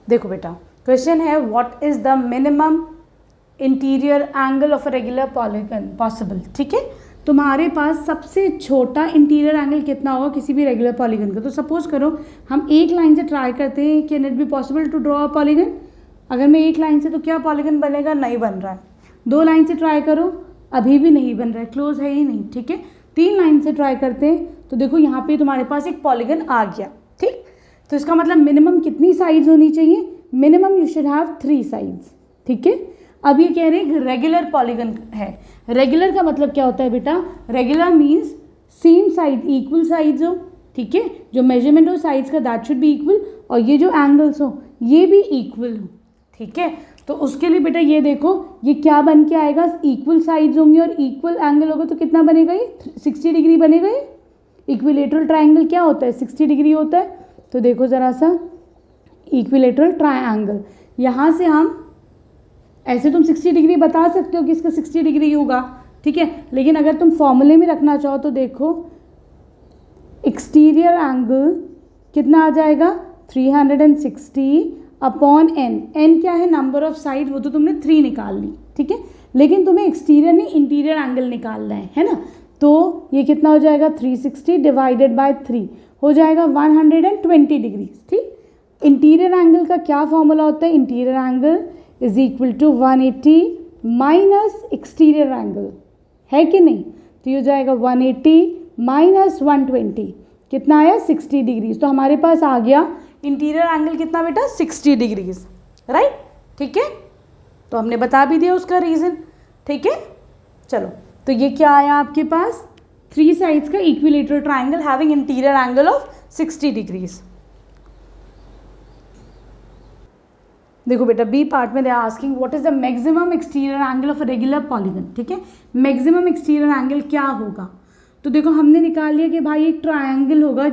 देखो बेटा, क्वेश्चन है what is the minimum interior angle of a regular polygon possible. ठीक है, तुम्हारे पास सबसे छोटा इंटीरियर एंगल कितना होगा किसी भी रेगुलर पॉलीगन का। तो सपोज करो हम एक लाइन से ट्राई करते हैं, can it be possible to draw a polygon. अगर मैं एक लाइन से, तो क्या पॉलीगन बनेगा, नहीं बन रहा है। 2 लाइन से ट्राई करो, अभी भी नहीं बन रहा है, क्लोज है ही नहीं। ठीक है, 3 लाइन से ट्राई करते हैं, तो देखो यहाँ पे तुम्हारे पास एक पॉलीगन आ गया। ठीक, तो इसका मतलब मिनिमम कितनी साइड्स होनी चाहिए, minimum you should have 3 sides. ठीक है, अब ये कह रहे हैं रेगुलर पॉलीगन है। रेगुलर का मतलब क्या होता है बेटा, regular means same side, equal sides हो। ठीक है, जो मेजरमेंट हो साइड्स का दैट शुड बी इक्वल, और ये जो एंगल्स हो ये भी इक्वल हो। ठीक है, तो उसके लिए बेटा ये देखो, ये क्या बन के आएगा, इक्वल साइड्स होंगे और इक्वल एंगल होगा, तो कितना बनेगा ये 60 डिग्री बनेगा। ये इक्विलेटरल ट्राइंगल क्या होता है, 60 डिग्री होता है। तो देखो ज़रा सा, इक्विलेटरल ट्राइंगल, यहाँ से हम ऐसे तुम 60 डिग्री बता सकते हो कि इसका 60 डिग्री होगा। ठीक है, लेकिन अगर तुम फॉर्मूले में रखना चाहो तो देखो एक्सटीरियर एंगल कितना आ जाएगा, 360 अपॉन एन। एन क्या है, नंबर ऑफ साइड, वो तो तुमने 3 निकाल ली। ठीक है, लेकिन तुम्हें एक्सटीरियर नहीं इंटीरियर एंगल निकालना है ना। तो ये कितना हो जाएगा, 360 डिवाइडेड बाय 3 हो जाएगा 120 डिग्री। ठीक, इंटीरियर एंगल का क्या फॉर्मूला होता है, interior angle is equal to 180 minus exterior angle, है कि नहीं। तो ये हो जाएगा 180 माइनस 120, कितना आया, 60 डिग्रीज। तो हमारे पास आ गया इंटीरियर एंगल कितना बेटा, 60 डिग्रीज, राइट। ठीक है, तो हमने बता भी दिया उसका रीज़न। ठीक है, चलो, तो ये क्या आया आपके पास, 3 साइड्स का equilateral triangle having interior angle of 60 degrees. देखो बेटा, बी पार्ट में they are asking what is the maximum exterior angle of a regular polygon. ठीक है, मैक्सिमम एक्सटीरियर एंगल क्या होगा। तो देखो हमने निकाल लिया कि भाई एक ट्रायंगल होगा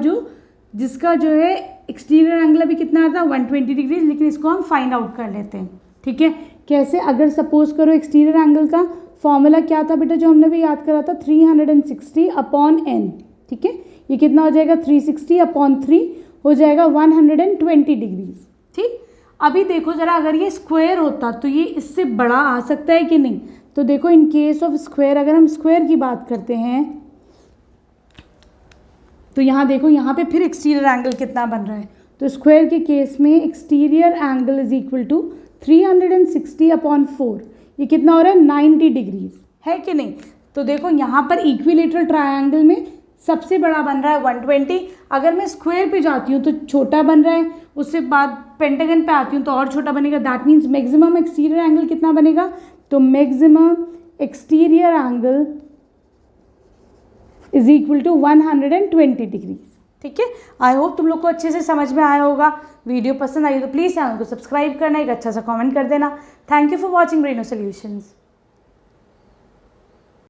जिसका जो है एक्सटीरियर एंगल अभी कितना आता है, 120 डिग्री, लेकिन इसको हम फाइंड आउट कर लेते हैं। ठीक है, कैसे, अगर सपोज करो एक्सटीरियर एंगल का फॉर्मूला क्या था बेटा, जो हमने भी याद करा था, 360 अपॉन एन। ठीक है, ये कितना हो जाएगा, 360 अपॉन 3 हो जाएगा 120 डिग्रीज। ठीक, अभी देखो ज़रा, अगर ये स्क्वायर होता तो ये इससे बड़ा आ सकता है कि नहीं। तो देखो इन केस ऑफ स्क्वायर, अगर हम स्क्वायर की बात करते हैं तो यहाँ देखो, यहाँ पे फिर एक्सटीरियर एंगल कितना बन रहा है। तो स्क्वायर के केस में exterior angle is equal to 360 upon 4, ये कितना हो रहा है, 90 डिग्रीज, है कि नहीं। तो देखो यहाँ पर इक्विलेटरल ट्रायंगल में सबसे बड़ा बन रहा है 120। अगर मैं स्क्वायर पे जाती हूँ तो छोटा बन रहा है, उससे बाद पेंटागन पे आती हूँ तो और छोटा बनेगा। That means maximum exterior angle कितना बनेगा, तो maximum exterior angle is equal to 120 degrees. ठीक है, आई होप तुम लोग को अच्छे से समझ में आया होगा। वीडियो पसंद आई तो प्लीज़ चैनल को सब्सक्राइब करना, एक अच्छा सा कमेंट कर देना। थैंक यू फॉर वॉचिंग ब्रेनो सॉल्यूशंस।